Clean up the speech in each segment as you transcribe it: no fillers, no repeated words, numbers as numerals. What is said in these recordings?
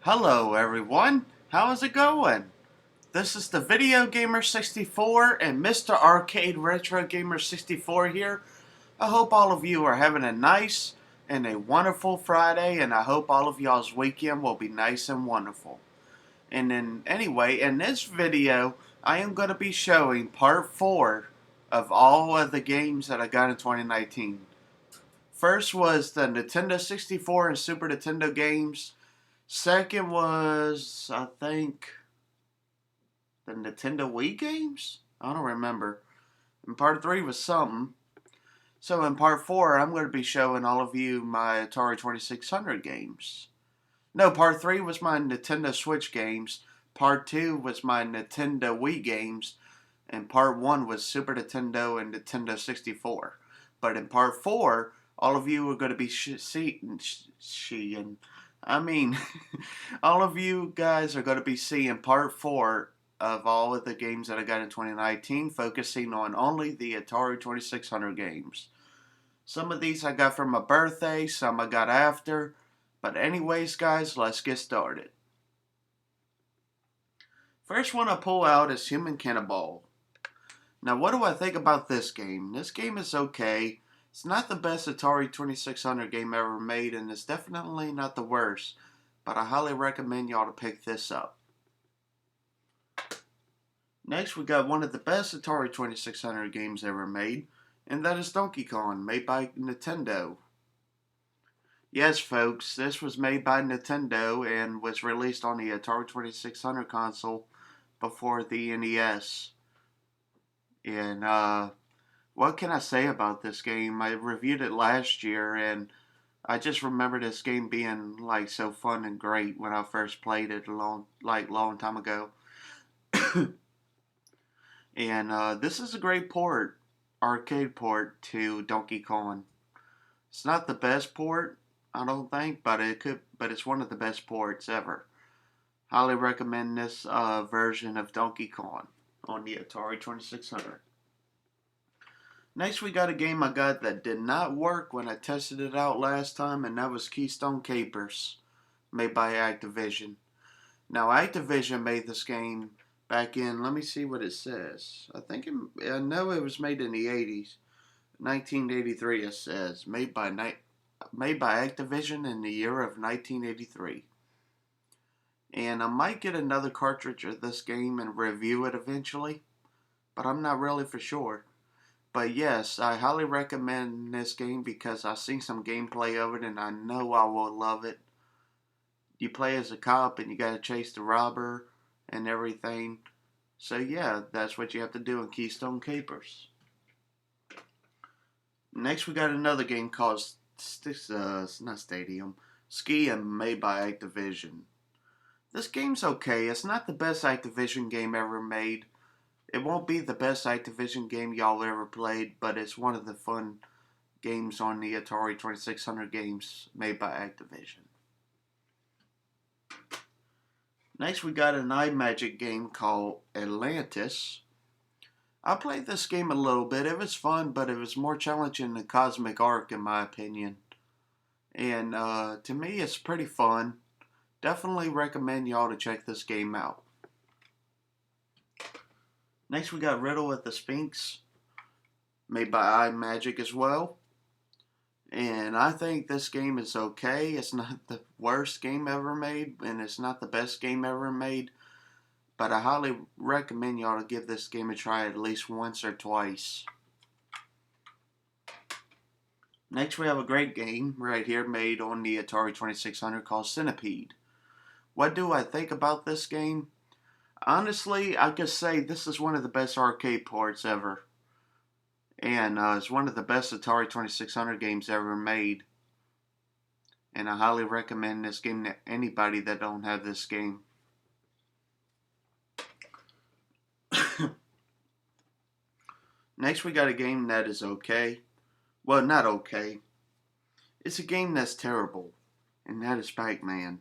Hello everyone, how is it going? This is the Video Gamer 64 and Mr. Arcade Retro Gamer 64 here. I hope all of you are having a nice and a wonderful Friday, and I hope all of y'all's weekend will be nice and wonderful. And then anyway, in this video, I am going to be showing part 4 of all of the games that I got in 2019. First was the Nintendo 64 and Super Nintendo games. Second was, I think, the Nintendo Wii games? I don't remember. And part 3 was something. So in part 4, I'm going to be showing all of you my Atari 2600 games. No, part 3 was my Nintendo Switch games. Part 2 was my Nintendo Wii games. And part 1 was Super Nintendo and Nintendo 64. But in part 4, all of you are going to be all of you guys are going to be seeing part 4 of all of the games that I got in 2019, focusing on only the Atari 2600 games. Some of these I got for my birthday, some I got after. But anyways, guys, let's get started. First one I pull out is Human Cannonball. Now, what do I think about this game? This game is okay. It's not the best Atari 2600 game ever made, and it's definitely not the worst, but I highly recommend y'all to pick this up. Next, we got one of the best Atari 2600 games ever made, and that is Donkey Kong, made by Nintendo. Yes, folks, this was made by Nintendo and was released on the Atari 2600 console before the NES. And, what can I say about this game? I reviewed it last year, and I just remember this game being like so fun and great when I first played it long time ago. And this is a great port, arcade port to Donkey Kong. It's not the best port, I don't think, but it's one of the best ports ever. Highly recommend this version of Donkey Kong on the Atari 2600. Next, we got a game I got that did not work when I tested it out last time, and that was Keystone Capers, made by Activision. Now, Activision made this game back in, let me see what it says. I know it was made in the 80s. 1983, it says. Made by Activision in the year of 1983. And I might get another cartridge of this game and review it eventually, but I'm not really for sure. But yes, I highly recommend this game because I've seen some gameplay of it and I know I will love it. You play as a cop and you gotta chase the robber and everything. So yeah, that's what you have to do in Keystone Capers. Next we got another game called Ski, made by Activision. This game's okay. It's not the best Activision game ever made. It won't be the best Activision game y'all ever played, but it's one of the fun games on the Atari 2600 games made by Activision. Next, we got an iMagic game called Atlantis. I played this game a little bit. It was fun, but it was more challenging than Cosmic Ark in my opinion. And to me, it's pretty fun. Definitely recommend y'all to check this game out. Next, we got Riddle with the Sphinx, made by iMagic as well. And I think this game is okay. It's not the worst game ever made, and it's not the best game ever made. But I highly recommend y'all to give this game a try at least once or twice. Next, we have a great game right here made on the Atari 2600 called Centipede. What do I think about this game? Honestly, I could say this is one of the best arcade ports ever. And it's one of the best Atari 2600 games ever made. And I highly recommend this game to anybody that don't have this game. Next, we got a game that is okay. Well, not okay. It's a game that's terrible. And that is PacMan.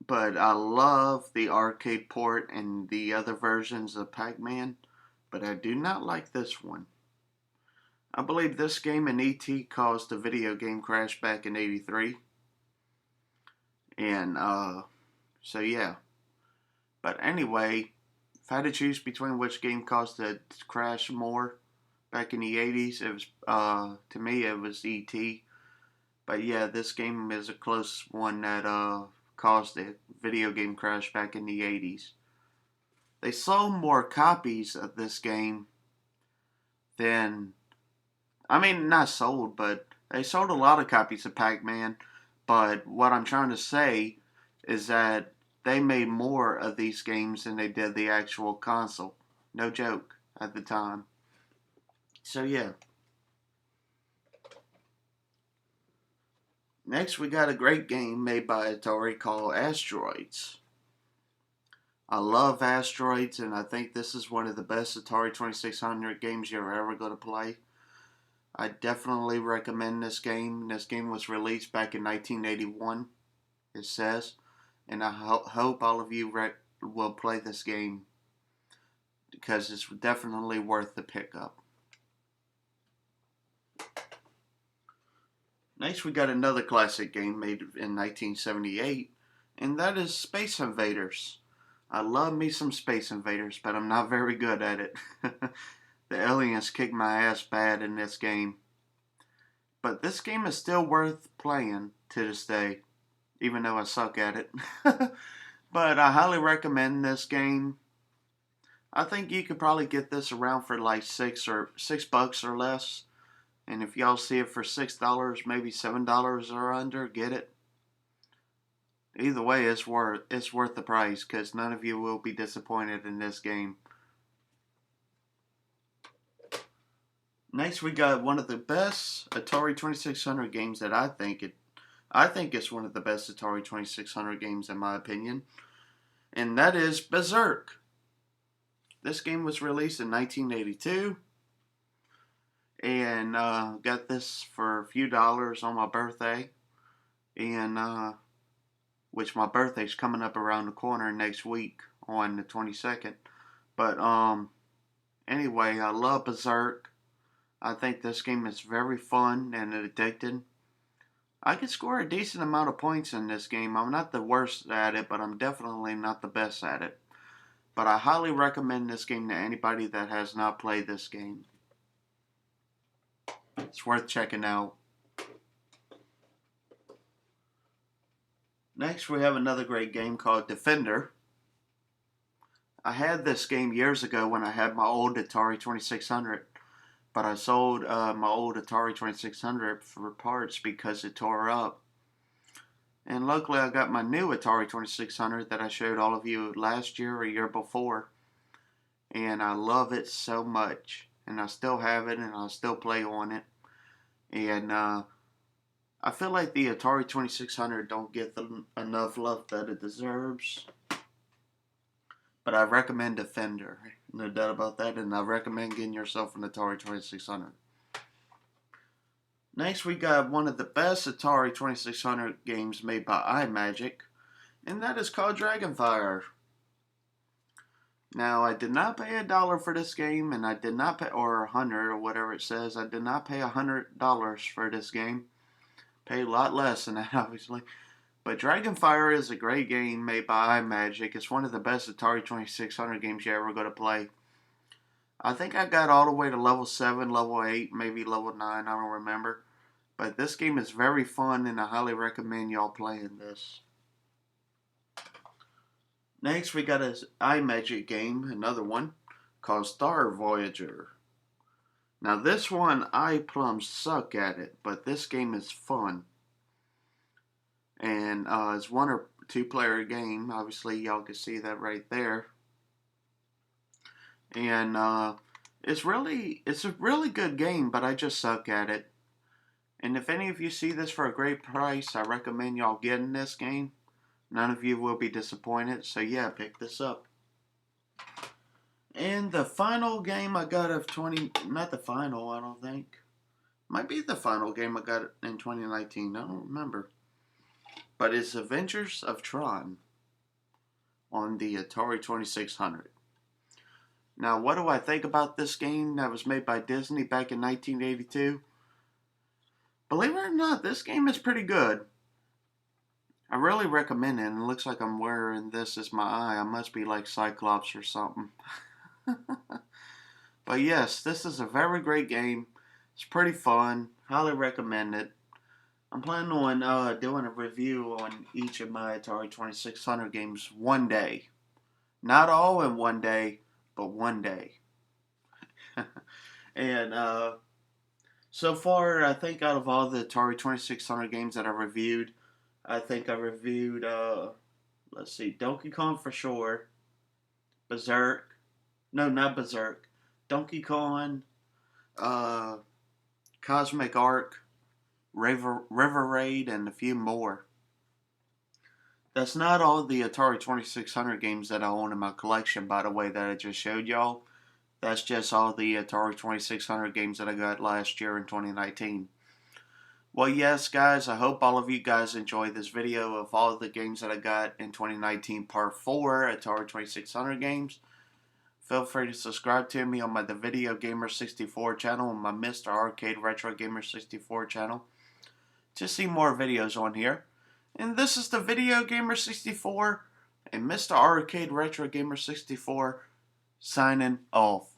But I love the arcade port and the other versions of PacMan, but I do not like this one. I believe this game and E.T. caused a video game crash back in '83. And so yeah. But anyway, if I had to choose between which game caused to crash more back in the 80s, it was to me it was ET. But yeah, this game is a close one that caused a video game crash back in the 80s. They sold more copies of this game than, I mean, not sold, but they sold a lot of copies of PacMan. But what I'm trying to say is that they made more of these games than they did the actual console. No joke at the time. So yeah. Next, we got a great game made by Atari called Asteroids. I love Asteroids, and I think this is one of the best Atari 2600 games you're ever going to play. I definitely recommend this game. This game was released back in 1981, it says, and I hope all of you will play this game because it's definitely worth the pickup. Next, we got another classic game made in 1978, and that is Space Invaders. I love me some Space Invaders, but I'm not very good at it. The aliens kick my ass bad in this game. But this game is still worth playing to this day, even though I suck at it. But I highly recommend this game. I think you could probably get this around for like $6 or less. And if y'all see it for $6, maybe $7 or under, get it. Either way, it's worth the price because none of you will be disappointed in this game. Next, we got one of the best Atari 2600 games that I think it's one of the best Atari 2600 games in my opinion, and that is Berserk. This game was released in 1982. And got this for a few dollars on my birthday, and which my birthday's coming up around the corner next week on the 22nd. But anyway, I love Berserk. I think this game is very fun and addicting. I could score a decent amount of points in this game. I'm not the worst at it, but I'm definitely not the best at it. But I highly recommend this game to anybody that has not played this game. It's worth checking out. Next, we have another great game called Defender. I had this game years ago when I had my old Atari 2600, but I sold my old Atari 2600 for parts because it tore up. And luckily, I got my new Atari 2600 that I showed all of you last year or year before, and I love it so much. And I still have it, and I still play on it. And I feel like the Atari 2600 don't get enough love that it deserves. But I recommend Defender. No doubt about that. And I recommend getting yourself an Atari 2600. Next, we got one of the best Atari 2600 games made by iMagic. And that is called Dragonfire. Now, I did not pay $1 for this game, and I did not pay, or $100 or whatever it says. I did not pay $100 for this game. Paid a lot less than that, obviously. But Dragonfire is a great game made by iMagic. It's one of the best Atari 2600 games you're ever going to play. I think I got all the way to level 7, level 8, maybe level 9, I don't remember. But this game is very fun, and I highly recommend y'all playing this. Next, we got an iMagic game, another one, called Star Voyager. Now, this one, I plumb suck at it, but this game is fun. And it's 1 or 2 player game. Obviously, y'all can see that right there. And it's a really good game, but I just suck at it. And if any of you see this for a great price, I recommend y'all getting this game. None of you will be disappointed, so yeah, pick this up. And the final game I got of not the final, I don't think. Might be the final game I got in 2019, I don't remember. But it's Avengers of Tron on the Atari 2600. Now, what do I think about this game that was made by Disney back in 1982? Believe it or not, this game is pretty good. I really recommend it, and it looks like I'm wearing this as my eye. I must be like Cyclops or something. But yes, this is a very great game. It's pretty fun. Highly recommend it. I'm planning on doing a review on each of my Atari 2600 games one day. Not all in one day, but one day. And so far, I think out of all the Atari 2600 games that I reviewed, I think I reviewed, let's see, Donkey Kong for sure, Berserk. No, not Berserk. Donkey Kong, uh, Cosmic Arc, River Raid, and a few more. That's not all the Atari 2600 games that I own in my collection, by the way, that I just showed y'all. That's just all the Atari 2600 games that I got last year in 2019. Well, yes, guys, I hope all of you guys enjoyed this video of all the games that I got in 2019 Part 4 Atari 2600 games. Feel free to subscribe to me on my The Video Gamer 64 channel and my Mr. Arcade Retro Gamer 64 channel to see more videos on here. And this is the Video Gamer 64 and Mr. Arcade Retro Gamer 64 signing off.